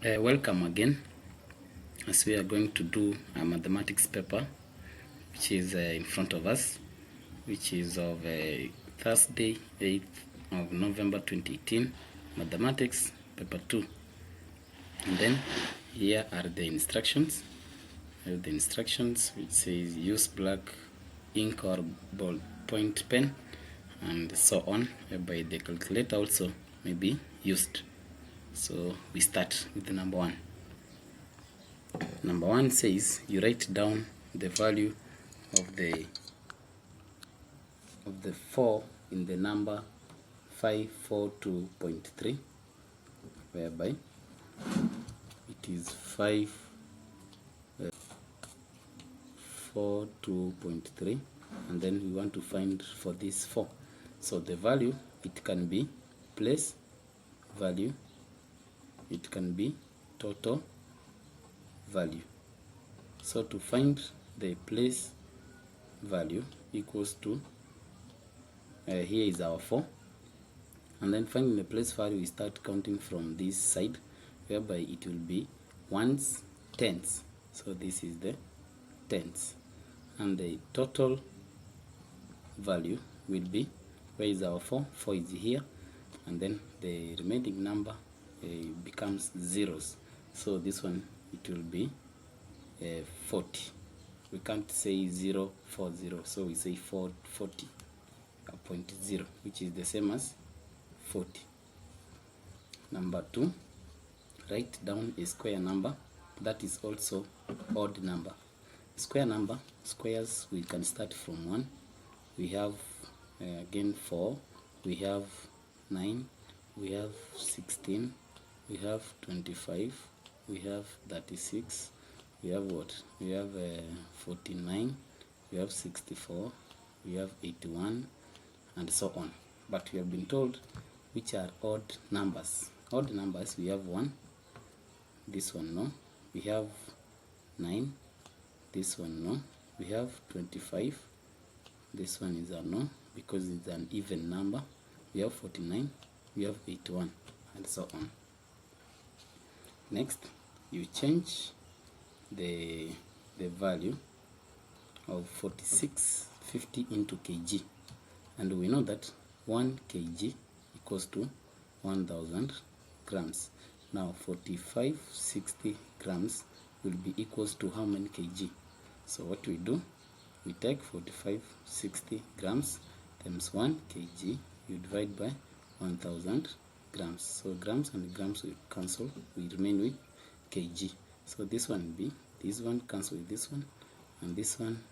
Welcome again, as we are going to do a mathematics paper which is in front of us, which is of Thursday 8th of November 2018, mathematics paper 2. And then here are the instructions. Which says use black ink or ballpoint pen and so on, whereby the calculator also may be used. So we start with number 1. Number 1 says you write down the value of the 4 in the number 542.3, whereby it is 542.3, and then we want to find for this 4. So the value, it can be place value, it can be total value. So to find the place value equals to here is our 4, and then finding the place value, we start counting from this side, whereby it will be ones, tens. So this is the tens, and the total value will be, where is our 4? 4 is here, and then the remaining number becomes zeros. So this one, it will be 40. We can't say 0, 4, 0, so we say 40.0, which is the same as 40. Number 2, write down a square number that is also odd number. Square number, squares, we can start from 1. We have again 4, we have 9, we have 16, we have 25, we have 36, we have what? We have 49, we have 64, we have 81, and so on. But we have been told which are odd numbers. Odd numbers, we have 1, this one no, we have 9, this one no, we have 25, this one is a no because it's an even number, we have 49, we have 81, and so on. Next, you change the value of 4650 into kg, and we know that 1 kg equals to 1000 grams. Now 4560 grams will be equals to how many kg? So what we do, we take 4560 grams times 1 kg, you divide by 1000 grams. So grams and grams will cancel, we remain with kg. So this one will be, this one cancel with this one, and this one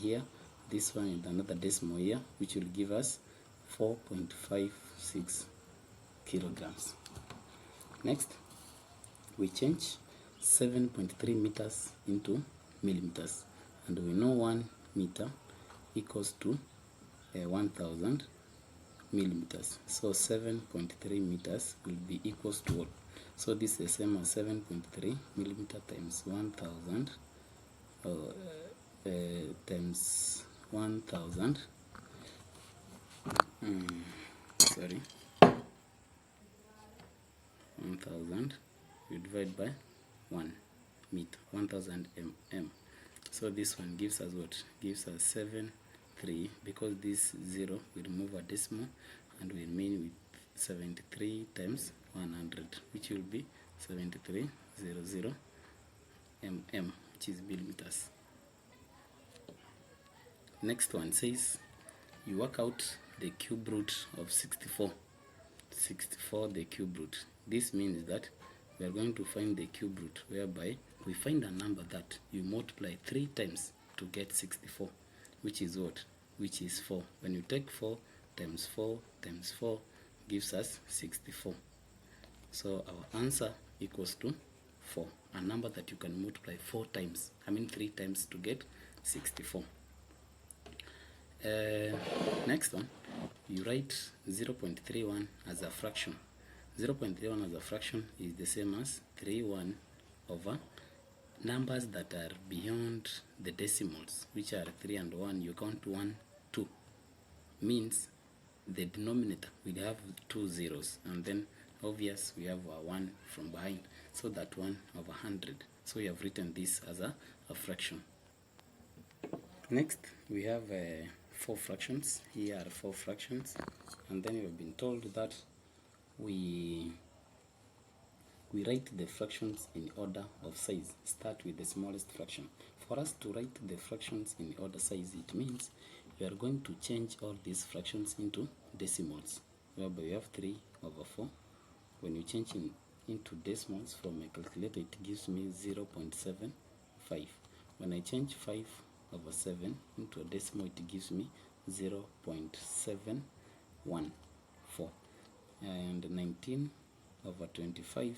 here, this one and another decimal here, which will give us 4.56 kilograms. Next, we change 7.3 meters into millimeters, and we know 1 meter equals to 1000 millimeters. So 7.3 meters will be equals to what? So this is the same as 7.3 millimeter times 1000 times 1000 1000 you divide by 1 meter, 1000 mm. So this one gives us what? Gives us 73, because this 0 will remove a decimal and we remain with 73 times 100, which will be 7300 mm, which is millimeters. Next one says you work out the cube root of 64. 64, the cube root. This means that we are going to find the cube root, whereby we find a number that you multiply 3 times to get 64, which is what? Which is 4. When you take 4 times 4 times 4 gives us 64. So our answer equals to 4, a number that you can multiply 4 times, 3 times to get 64. Next one, you write 0.31 as a fraction. 0.31 as a fraction is the same as 31 over numbers that are beyond the decimals, which are 3 and 1. You count 1, 2, means the denominator will have 2 zeros, and then obvious, we have a 1 from behind, so that 1 over 100. So we have written this as a fraction. Next, we have 4 fractions. Here are 4 fractions, and then we have been told that we write the fractions in order of size. Start with the smallest fraction. For us to write the fractions in order size, it means we are going to change all these fractions into decimals, whereby we have 3 over 4. When you change into decimals from my calculator, it gives me 0.75. When I change 5 over 7 into a decimal, it gives me 0.714. And 19 over 25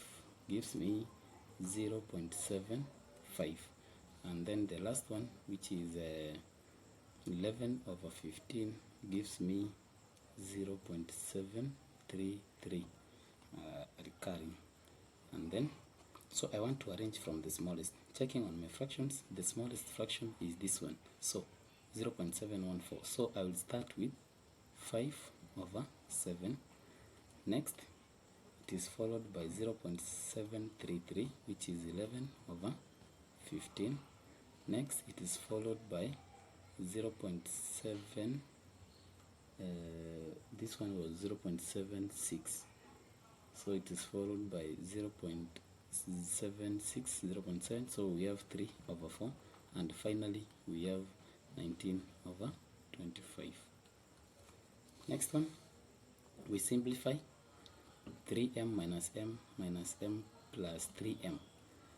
gives me 0.75. And then the last one, which is 11 over 15, gives me 0.733 recurring. And then, so I want to arrange from the smallest. Checking on my fractions, the smallest fraction is this one, so 0.714. So I will start with 5 over 7. Next, it is followed by 0.733, which is 11 over 15. Next, it is followed by 0.7, this one was 0.76, so it is followed by 0.76, 0.7, so we have 3 over 4, and finally we have 19 over 25. Next one, we simplify. 3m minus m plus 3m.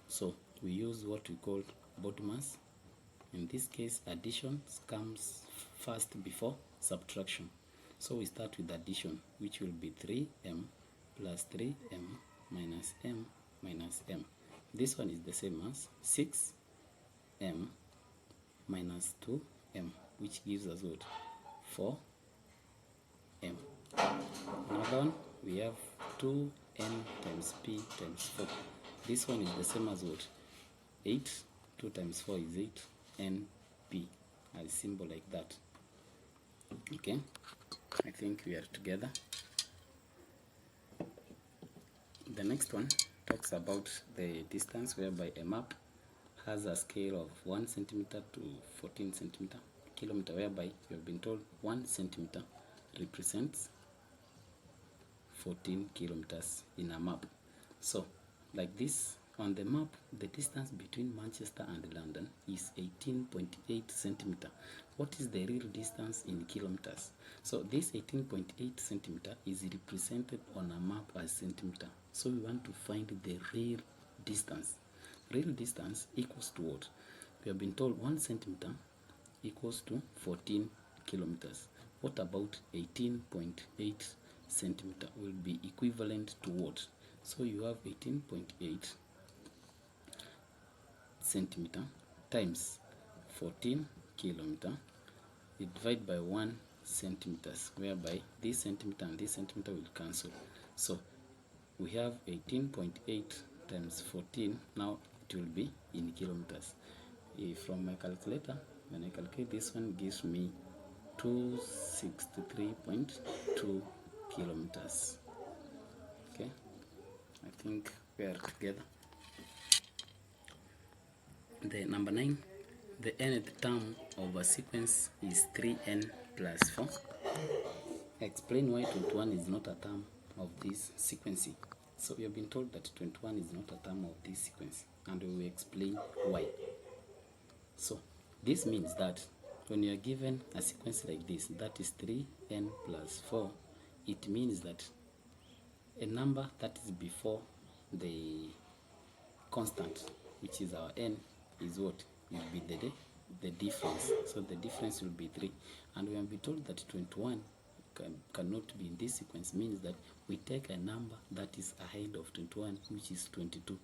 So we use what we call BODMAS. In this case, addition comes first before subtraction. So we start with addition, which will be 3m plus 3m minus m minus m. This one is the same as 6m minus 2m, which gives us what? 4m. Another one, we have 2n times p times 4. This one is the same as what? 8. 2 times 4 is 8. np, a symbol like that. Okay, I think we are together. The next one talks about the distance, whereby a map has a scale of 1 centimeter to 14 centimeter kilometer, whereby you have been told 1 centimeter represents 14 kilometers in a map. So like this, on the map, the distance between Manchester and London is 18.8 centimeter. What is the real distance in kilometers? So this 18.8 centimeter is represented on a map as centimeter. So we want to find the real distance. Real distance equals to what? We have been told 1 centimeter equals to 14 kilometers. What about 18.8 centimeter will be equivalent to what? So you have 18.8 centimeter times 14 kilometer, you divide by 1 centimeters, whereby this centimeter and this centimeter will cancel. So we have 18.8 times 14. Now it will be in kilometers. From my calculator, when I calculate this one, gives me 263.2 kilometers. Okay, I think we are together. The number 9, the nth term of a sequence is 3n plus 4. Explain why 21 is not a term of this sequence. So we have been told that 21 is not a term of this sequence, and we will explain why. So this means that when you are given a sequence like this, that is 3n plus 4, it means that a number that is before the constant, which is our n, is what will be the difference. So the difference will be 3, and we have been told that 21 cannot be in this sequence, means that we take a number that is ahead of 21, which is 22.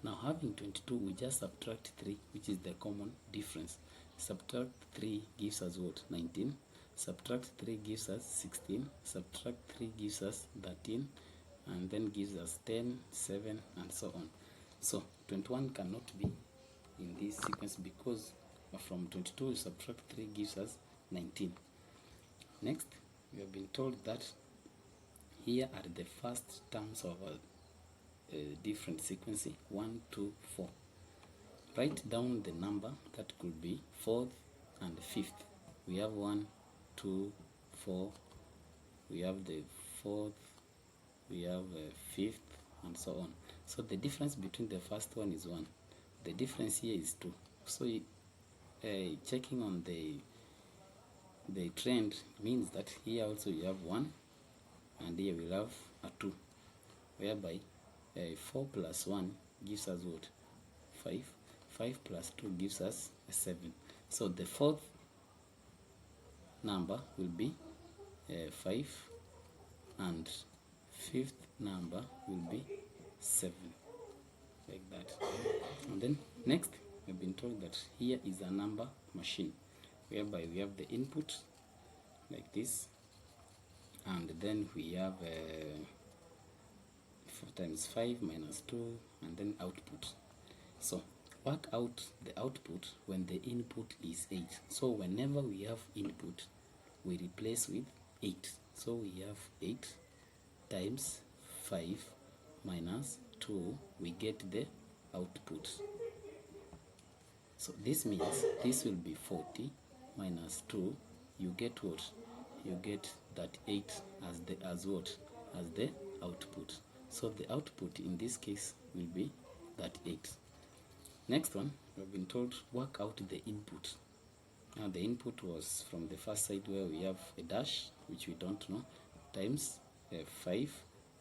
Now having 22, we just subtract 3, which is the common difference. Subtract 3 gives us what? 19. Subtract 3 gives us 16. Subtract 3 gives us 13, and then gives us 10, 7, and so on. So 21 cannot be in this sequence, because from 22 we subtract 3 gives us 19. Next, we have been told that here are the first terms of a different sequence, 1, 2, 4. Write down the number that could be 4th and 5th. We have 1, 2, 4. We have the 4th. We have 5th, and so on. So the difference between the first one is 1. The difference here is 2. So checking on the trend means that here also you have 1, and here we'll have a 2, whereby 4 plus 1 gives us what? 5. 5 plus 2 gives us a 7. So the fourth number will be 5, and fifth number will be 7, like that. And then next, we've been told that here is a number machine, whereby we have the input like this, and then we have 4 times 5 minus 2, and then output. So work out the output when the input is 8. So whenever we have input, we replace with 8. So we have 8 times 5 minus 2, we get the output. So this means this will be 40 minus 2, you get what? You get that 8 as what? As the output. So the output in this case will be that 8. Next one, we've been told work out the input. Now the input was from the first side where we have a dash, which we don't know, times 5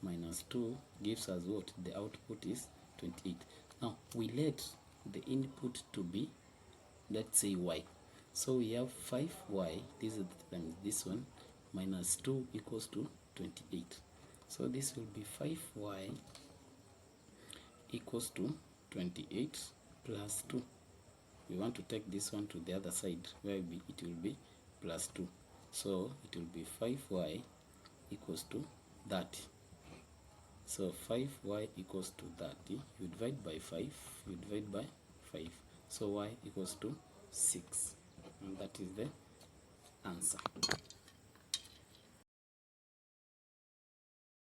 minus 2 gives us what? The output is 28. Now we let the input to be, let's say, y. So we have 5y, this is times this one, minus 2 equals to 28. So this will be 5y equals to 28 plus 2. We want to take this one to the other side where it will be plus 2. So it will be 5y equals to 30. So 5y equals to 30. You divide by 5, you divide by 5. So y equals to 6. And that is the answer.